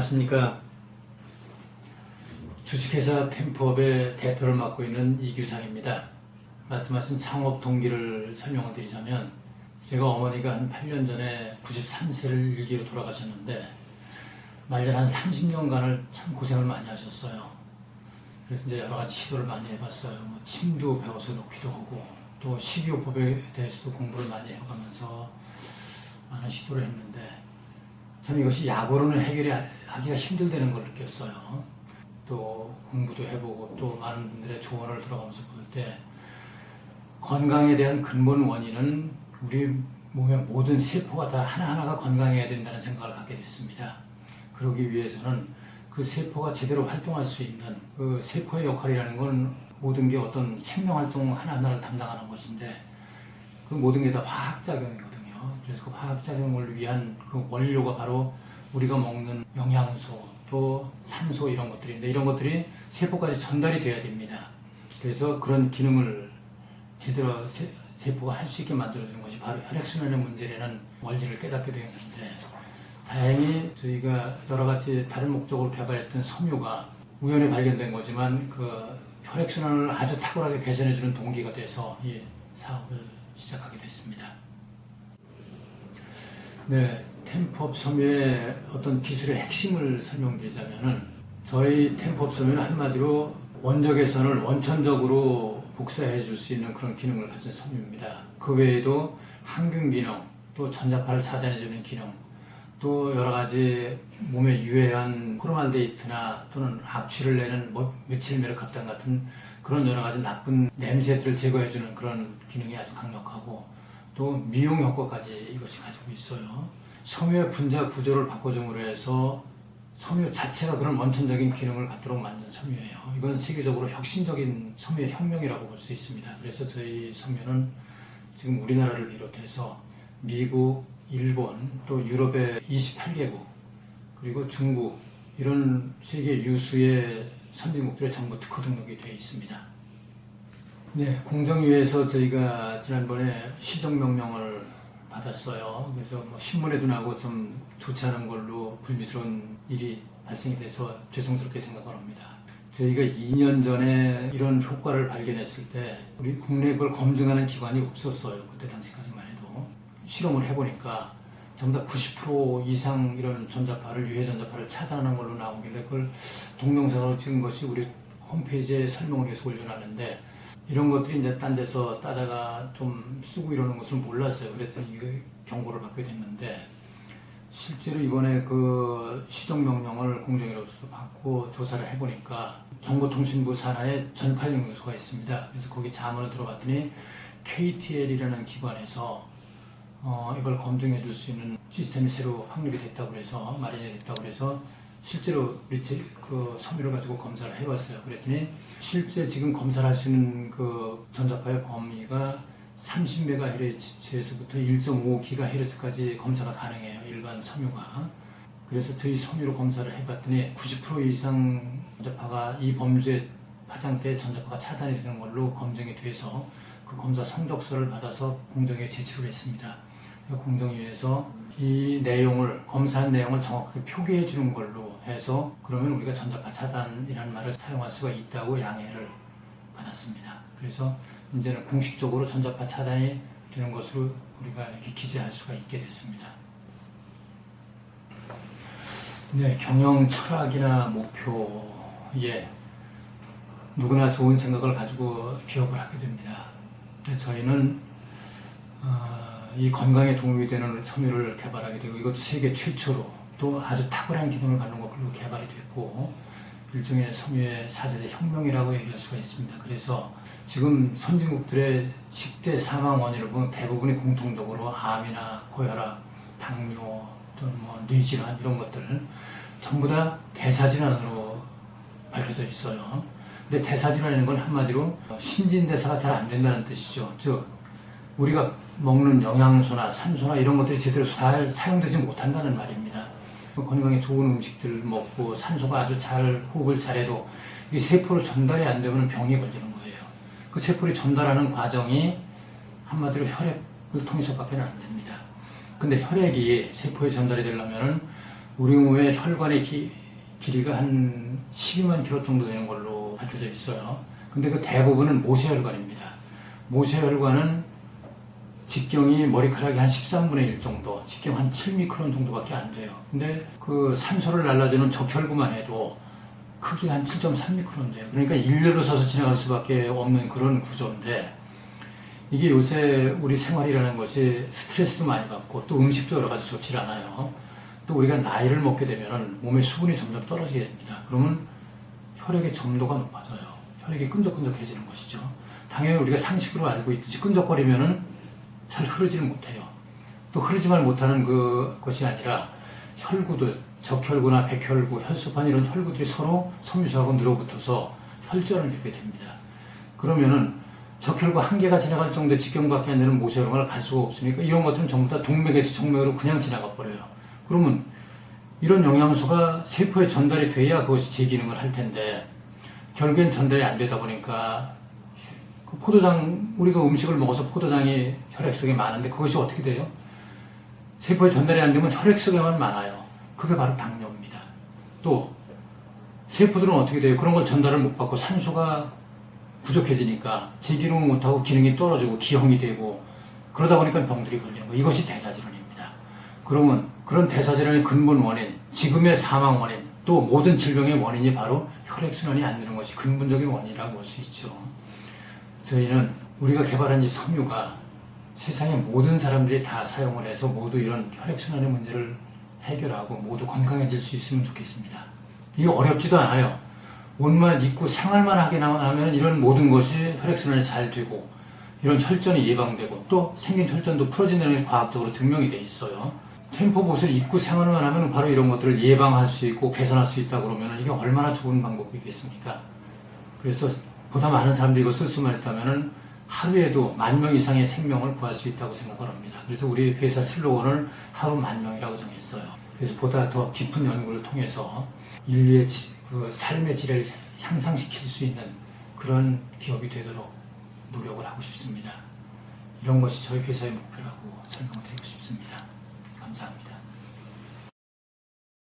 안녕하십니까. 주식회사 템프업의 대표를 맡고 있는 이규상입니다. 말씀하신 창업 동기를 설명을 드리자면, 제가 어머니가 한 8년 전에 93세를 일기로 돌아가셨는데 말년 한 30년간을 참 고생을 많이 하셨어요. 그래서 이제 여러 가지 시도를 많이 해봤어요. 침도 배워서 놓기도 하고, 또 식이요법에 대해서도 공부를 많이 해가면서 많은 시도를 했는데, 참 이것이 약으로는 해결이 하기가 힘들다는 걸 느꼈어요. 또 공부도 해보고 또 많은 분들의 조언을 들어가면서 볼 때, 건강에 대한 근본 원인은 우리 몸의 모든 세포가 다 하나하나가 건강해야 된다는 생각을 갖게 됐습니다. 그러기 위해서는 그 세포가 제대로 활동할 수 있는 그 세포의 역할이라는 건 모든 게 어떤 생명활동 하나하나를 담당하는 것인데, 그 모든 게 다 화학작용이거든요. 그래서 그 화학작용을 위한 그 원료가 바로 우리가 먹는 영양소, 또 산소 이런 것들인데, 이런 것들이 세포까지 전달이 돼야 됩니다. 그래서 그런 기능을 제대로 세포가 할 수 있게 만들어주는 것이 바로 혈액순환의 문제라는 원리를 깨닫게 되었는데, 다행히 저희가 여러 가지 다른 목적으로 개발했던 섬유가 우연히 발견된 거지만 그 혈액순환을 아주 탁월하게 개선해주는 동기가 돼서 이 사업을 시작하게 됐습니다. 네, 템프업 섬유의 어떤 기술의 핵심을 설명드리자면은, 저희 템프업 섬유는 한마디로 원적외선을 원천적으로 복사해 줄 수 있는 그런 기능을 가진 섬유입니다. 그 외에도 항균 기능, 또 전자파를 차단해 주는 기능, 또 여러 가지 몸에 유해한 포르말데히드나 또는 악취를 내는 메칠메르캅탄 같은 그런 여러 가지 나쁜 냄새들을 제거해 주는 그런 기능이 아주 강력하고, 또 미용 효과까지 이것이 가지고 있어요. 섬유의 분자 구조를 바꿔줌으로 해서 섬유 자체가 그런 원천적인 기능을 갖도록 만든 섬유예요. 이건 세계적으로 혁신적인 섬유의 혁명이라고 볼 수 있습니다. 그래서 저희 섬유는 지금 우리나라를 비롯해서 미국, 일본, 또 유럽의 28개국, 그리고 중국, 이런 세계 유수의 선진국들의 정부 특허 등록이 되어 있습니다. 네, 공정위에서 저희가 지난번에 시정명령을 받았어요. 그래서 신문에도 나고 좀 좋지 않은 걸로 불미스러운 일이 발생이 돼서 죄송스럽게 생각을 합니다. 저희가 2년 전에 이런 효과를 발견했을 때 우리 국내에 그걸 검증하는 기관이 없었어요. 그때 당시까지만 해도. 실험을 해보니까 전부 다 90% 이상 이런 전자파를, 유해 전자파를 차단하는 걸로 나오길래 그걸 동영상으로 찍은 것이 우리 홈페이지에 설명을 위해서 올려놨는데, 이런 것들이 이제 딴 데서 따다가 좀 쓰고 이러는 것을 몰랐어요. 그래서 이 경고를 받게 됐는데, 실제로 이번에 그 시정명령을 공정위로부터 받고 조사를 해보니까 정보통신부 산하에 전파연구소가 있습니다. 그래서 거기 자문을 들어봤더니 KTL이라는 기관에서 이걸 검증해 줄 수 있는 시스템이 새로 확립이 됐다고 그래서, 마련이 됐다고 그래서 실제로 우리 그 섬유를 가지고 검사를 해봤어요. 그랬더니 실제 지금 검사를 할 수 있는 그 전자파의 범위가 30MHz에서부터 1.5GHz까지 검사가 가능해요. 일반 섬유가. 그래서 저희 섬유로 검사를 해봤더니 90% 이상 전자파가 이 범주의 파장대 전자파가 차단이 되는 걸로 검증이 돼서 그 검사 성적서를 받아서 공정위에 제출을 했습니다. 공정위에서 이 내용을, 검사한 내용을 정확하게 표기해 주는 걸로 해서, 그러면 우리가 전자파 차단이라는 말을 사용할 수가 있다고 양해를 받았습니다. 그래서 이제는 공식적으로 전자파 차단이 되는 것으로 우리가 이렇게 기재할 수가 있게 됐습니다. 네, 경영 철학이나 목표에 누구나 좋은 생각을 가지고 기업을 하게 됩니다. 저희는 이 건강에 도움이 되는 섬유를 개발하게 되고, 이것도 세계 최초로 또 아주 탁월한 기능을 갖는 것으로 개발이 됐고, 일종의 섬유의 4세대 혁명이라고 얘기할 수가 있습니다. 그래서 지금 선진국들의 10대 사망 원인을 보면 대부분이 공통적으로 암이나 고혈압, 당뇨, 또는 뇌질환 이런 것들 전부 다 대사질환으로 밝혀져 있어요. 근데 대사질환이라는 건 한마디로 신진대사가 잘 안 된다는 뜻이죠. 즉 우리가 먹는 영양소나 산소나 이런 것들이 제대로 잘 사용되지 못한다는 말입니다. 건강에 좋은 음식들 먹고 산소가 아주 잘 호흡을 잘해도 이 세포를 전달이 안 되면 병이 걸리는 거예요. 그 세포를 전달하는 과정이 한마디로 혈액을 통해서밖에 안 됩니다. 근데 혈액이 세포에 전달이 되려면 우리 몸의 혈관의 길이가 한 12만 킬로 정도 되는 걸로 밝혀져 있어요. 근데 그 대부분은 모세혈관입니다. 모세혈관은 직경이 머리카락이 한 13분의 1 정도, 직경 한 7미크론 정도밖에 안 돼요. 근데 그 산소를 날라주는 적혈구만 해도 크기가 한 7.3미크론 돼요. 그러니까 일렬로 서서 지나갈 수밖에 없는 그런 구조인데, 이게 요새 우리 생활이라는 것이 스트레스도 많이 받고 또 음식도 여러 가지 좋지 않아요. 또 우리가 나이를 먹게 되면 몸의 수분이 점점 떨어지게 됩니다. 그러면 혈액의 점도가 높아져요. 혈액이 끈적끈적해지는 것이죠. 당연히 우리가 상식으로 알고 있듯이 끈적거리면은 잘 흐르지를 못해요. 또 흐르지만 못하는 그것이 아니라 혈구들, 적혈구나 백혈구, 혈소판 이런 혈구들이 서로 섬유소하고 늘어붙어서 혈전을 이루게 됩니다. 그러면은 적혈구 한 개가 지나갈 정도의 직경밖에 안 되는 모세혈관을 갈 수가 없으니까 이런 것들은 전부 다 동맥에서 정맥으로 그냥 지나가 버려요. 그러면 이런 영양소가 세포에 전달이 돼야 그것이 제 기능을 할 텐데 결국엔 전달이 안 되다 보니까 그 포도당, 우리가 음식을 먹어서 포도당이 혈액 속에 많은데 그것이 어떻게 돼요? 세포에 전달이 안 되면 혈액 속에만 많아요. 그게 바로 당뇨입니다. 또 세포들은 어떻게 돼요? 그런 걸 전달을 못 받고 산소가 부족해지니까 제 기능을 못하고 기능이 떨어지고 기형이 되고 그러다 보니까 병들이 걸리는 거예요. 이것이 대사질환입니다. 그러면 그런 대사질환의 근본 원인, 지금의 사망 원인, 또 모든 질병의 원인이 바로 혈액순환이 안 되는 것이 근본적인 원인이라고 볼 수 있죠. 저희는 우리가 개발한 이 섬유가 세상의 모든 사람들이 다 사용을 해서 모두 이런 혈액순환의 문제를 해결하고 모두 건강해질 수 있으면 좋겠습니다. 이게 어렵지도 않아요. 옷만 입고 생활만 하게 하면 이런 모든 것이 혈액순환이 잘 되고 이런 혈전이 예방되고 또 생긴 혈전도 풀어진다는 것이 과학적으로 증명이 돼 있어요. 템포봇을 입고 생활만 하면 바로 이런 것들을 예방할 수 있고 개선할 수 있다 그러면 이게 얼마나 좋은 방법이겠습니까? 그래서 보다 많은 사람들이 이거 쓸 수만 있다면 하루에도 10,000명 이상의 생명을 구할 수 있다고 생각을 합니다. 그래서 우리 회사 슬로건을 하루 10,000명이라고 정했어요. 그래서 보다 더 깊은 연구를 통해서 인류의 그 삶의 질을 향상시킬 수 있는 그런 기업이 되도록 노력을 하고 싶습니다. 이런 것이 저희 회사의 목표라고 설명드리고 싶습니다. 감사합니다.